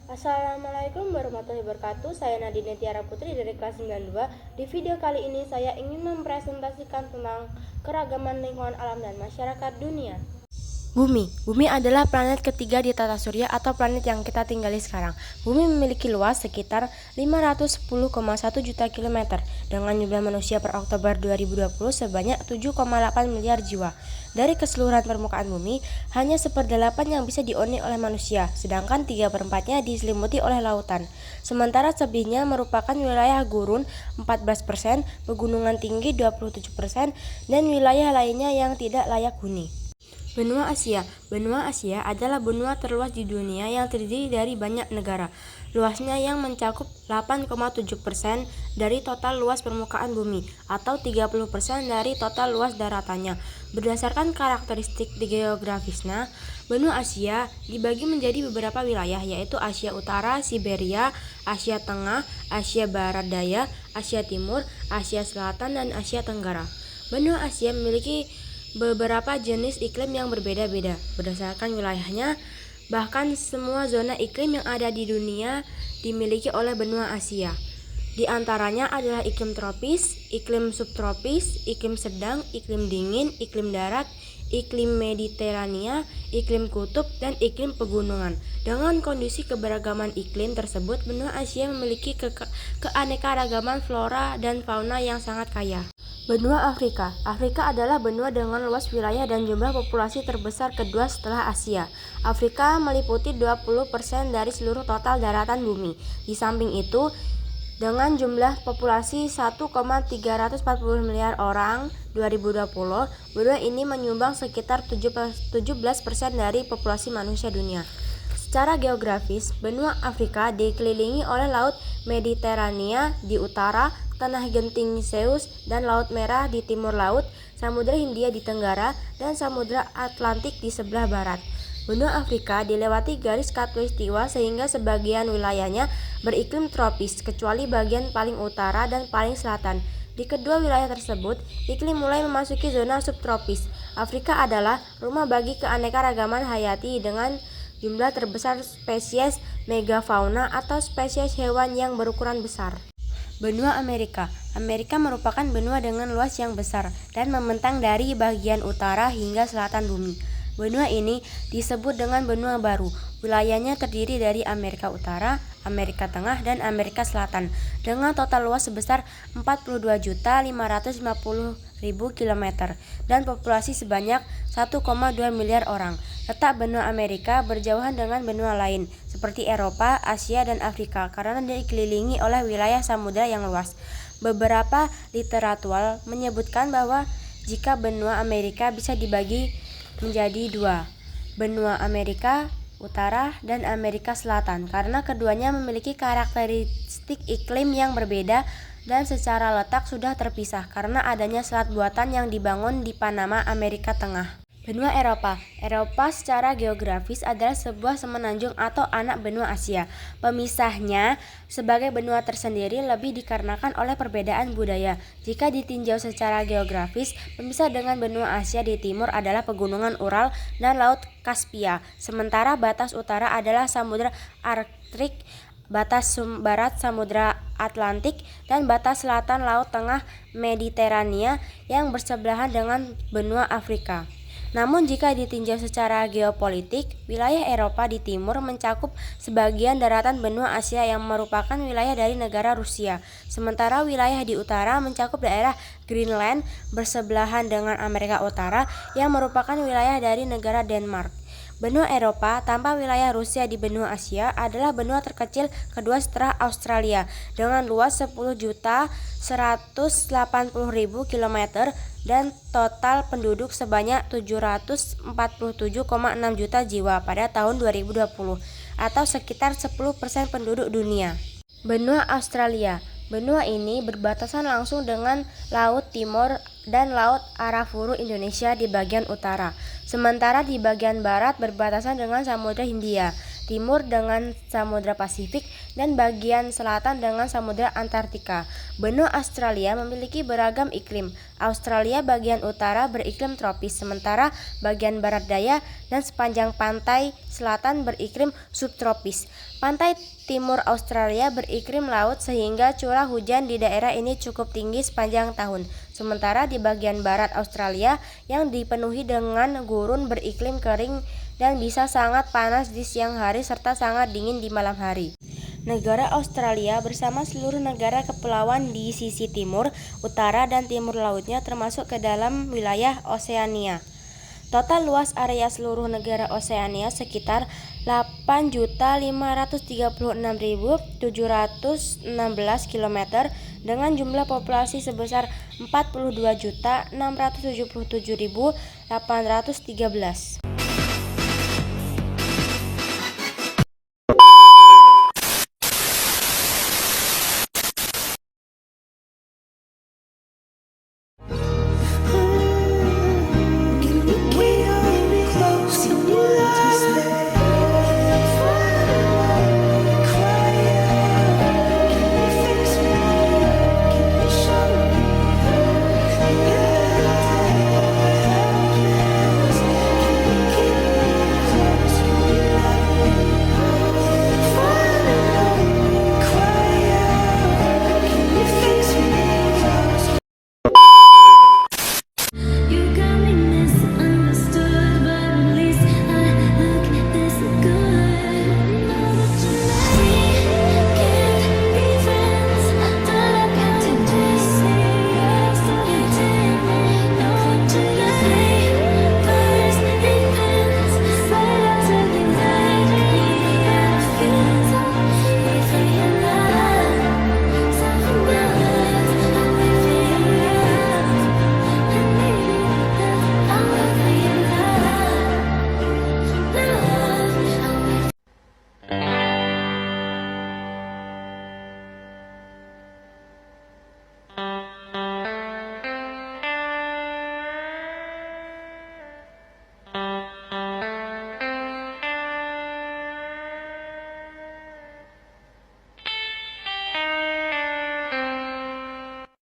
Assalamualaikum warahmatullahi wabarakatuh. Saya Nadine Tiara Putri dari kelas 92. Di video kali ini saya ingin mempresentasikan tentang keragaman lingkungan alam dan masyarakat dunia. Bumi adalah planet ketiga di tata surya atau planet yang kita tinggali sekarang. Bumi memiliki luas sekitar 510,1 juta kilometer dengan jumlah manusia per Oktober 2020 sebanyak 7,8 miliar jiwa. Dari keseluruhan permukaan bumi, hanya 1/8 yang bisa dihuni oleh manusia, sedangkan 3/4-nya diselimuti oleh lautan. Sementara selebihnya merupakan wilayah gurun 14%, pegunungan tinggi 27%, dan wilayah lainnya yang tidak layak huni. Benua Asia. Benua Asia adalah benua terluas di dunia yang terdiri dari banyak negara. Luasnya yang mencakup 8,7% dari total luas permukaan bumi atau 30% dari total luas daratannya. Berdasarkan karakteristik geografisnya, benua Asia dibagi menjadi beberapa wilayah, yaitu Asia Utara, Siberia, Asia Tengah, Asia Barat Daya, Asia Timur, Asia Selatan, dan Asia Tenggara. Benua Asia memiliki beberapa jenis iklim yang berbeda-beda berdasarkan wilayahnya. Bahkan semua zona iklim yang ada di dunia dimiliki oleh benua Asia. Di antaranya adalah iklim tropis, iklim subtropis, iklim sedang, iklim dingin, iklim darat, iklim Mediterania, iklim kutub, dan iklim pegunungan. Dengan kondisi keberagaman iklim tersebut, benua Asia memiliki keanekaragaman flora dan fauna yang sangat kaya. Benua Afrika. Afrika adalah benua dengan luas wilayah dan jumlah populasi terbesar kedua setelah Asia. Afrika meliputi 20% dari seluruh total daratan bumi. Di samping itu, dengan jumlah populasi 1,340 miliar orang 2020, benua ini menyumbang sekitar 17% dari populasi manusia dunia. Secara geografis, benua Afrika dikelilingi oleh Laut Mediterania di utara, Tanah Genting Zeus dan Laut Merah di timur laut, Samudra Hindia di tenggara, dan Samudra Atlantik di sebelah barat. Benua Afrika dilewati garis khatulistiwa sehingga sebagian wilayahnya beriklim tropis, kecuali bagian paling utara dan paling selatan. Di kedua wilayah tersebut, iklim mulai memasuki zona subtropis. Afrika adalah rumah bagi keanekaragaman hayati dengan jumlah terbesar spesies megafauna atau spesies hewan yang berukuran besar. Benua Amerika. Amerika merupakan benua dengan luas yang besar dan membentang dari bagian utara hingga selatan bumi. Benua ini disebut dengan benua baru. Wilayahnya terdiri dari Amerika Utara, Amerika Tengah, dan Amerika Selatan dengan total luas sebesar 42.550.000 km dan populasi sebanyak 1,2 miliar orang. Letak benua Amerika berjauhan dengan benua lain seperti Eropa, Asia, dan Afrika karena dikelilingi oleh wilayah samudra yang luas. Beberapa literatur menyebutkan bahwa jika benua Amerika bisa dibagi menjadi dua, benua Amerika Utara dan Amerika Selatan, karena keduanya memiliki karakteristik iklim yang berbeda dan secara letak sudah terpisah karena adanya selat buatan yang dibangun di Panama, Amerika Tengah. Benua Eropa. Eropa secara geografis adalah sebuah semenanjung atau anak benua Asia. Pemisahnya sebagai benua tersendiri lebih dikarenakan oleh perbedaan budaya. Jika ditinjau secara geografis, pemisah dengan benua Asia di timur adalah pegunungan Ural dan Laut Kaspia. Sementara batas utara adalah Samudra Arktik, batas barat Samudra Atlantik, dan batas selatan Laut Tengah Mediterania yang bersebelahan dengan benua Afrika. Namun jika ditinjau secara geopolitik, wilayah Eropa di timur mencakup sebagian daratan benua Asia yang merupakan wilayah dari negara Rusia. Sementara wilayah di utara mencakup daerah Greenland bersebelahan dengan Amerika Utara yang merupakan wilayah dari negara Denmark. Benua Eropa tanpa wilayah Rusia di benua Asia adalah benua terkecil kedua setelah Australia dengan luas 10.180.000 km dan total penduduk sebanyak 747,6 juta jiwa pada tahun 2020 atau sekitar 10% penduduk dunia. Benua Australia. Benua ini berbatasan langsung dengan Laut Timor dan Laut Arafuru Indonesia di bagian utara. Sementara di bagian barat berbatasan dengan Samudra Hindia timur dengan Samudra Pasifik dan bagian selatan dengan Samudra Antartika. Benua Australia memiliki beragam iklim. Australia bagian utara beriklim tropis, sementara bagian barat daya dan sepanjang pantai selatan beriklim subtropis. Pantai timur Australia beriklim laut sehingga curah hujan di daerah ini cukup tinggi sepanjang tahun. Sementara di bagian barat Australia yang dipenuhi dengan gurun beriklim kering dan bisa sangat panas di siang hari serta sangat dingin di malam hari. Negara Australia bersama seluruh negara kepulauan di sisi timur, utara, dan timur lautnya termasuk ke dalam wilayah Oseania. Total luas area seluruh negara Oseania sekitar 8.536.716 km dengan jumlah populasi sebesar 42.677.813.